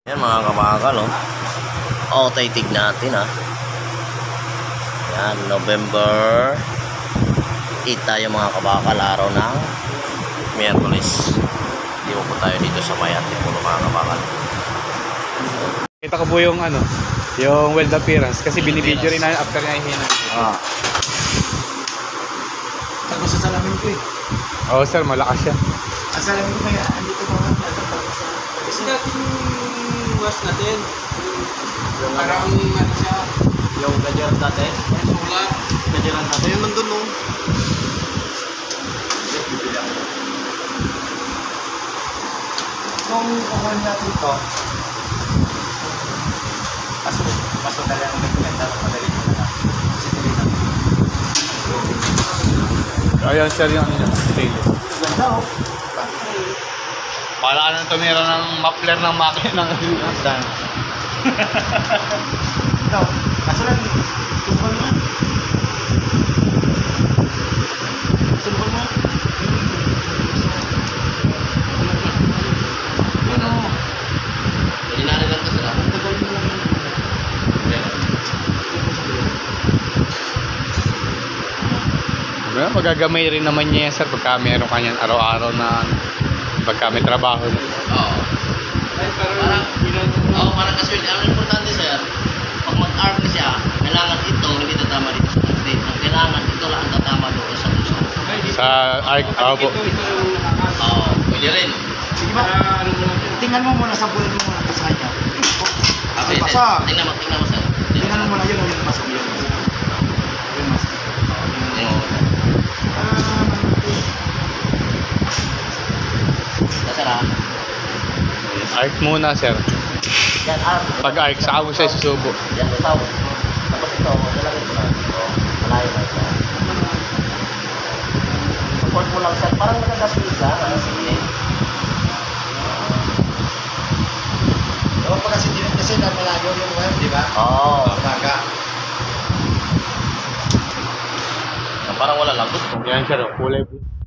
Yan mga kabakal, oh. O, titig natin, ah. Yan, November 8 tayo mga kabakal, araw ng Miyerkules. Hindi mo po tayo dito sa Mayate po mga kabakal. Kita ko po yung yung weld appearance kasi binibidyo rin na after nga ihina. Ah. Tapos sa salamin ko eh. Oo sir, malakas siya. Ang salamin ko kaya andito pa nga. Kasi natin yung wash natin. Yung parang siya. Yung gadget natin. Yung solar. Gadget natin. Ayun nandun no. Kung kukuha natin ito. Pasok na lang ng ganda. Madali ko na lang. Kasi tuloy natin. Ayan sir yung stainless. Ganda oh. Para ka nang tumira ng muffler ng makina ng stand. Ito. Kaso lang. Tumpal mo. Tumpal mo. Ano? Hindi na rin lang ito sila. Tagal mo lang. Magagamay rin naman niya yan sir pagka meron kanyan araw-araw na pagka may trabaho. Oo. Parang kasi ang importante sir, pag mag-arm na siya, kailangan ito, hindi tatama dito sa update. Ang kailangan ito lang ang tatama doon sa puso. Sa arc, po. Oo, pwede rin. Sige ba? Tingnan mo muna, sabunin mo muna ito sa kanya. Okay, Basa. tingnan mo sir. Tingnan mo muna yun, yung masok yun. Yung masok. Nasara. Arc muna sir. Yan, arm. Pag arc, saka mo siya susubo. Yan, itaw. Tapos ito, nalagay ko na. Malayo na siya. Support mo lang sir. Parang nagkakapisa. Sige. Ewan pa kasi na malayo yung web, di ba? Oo. Baga. Parang wala lang gusto. Yan sir, kulay blue.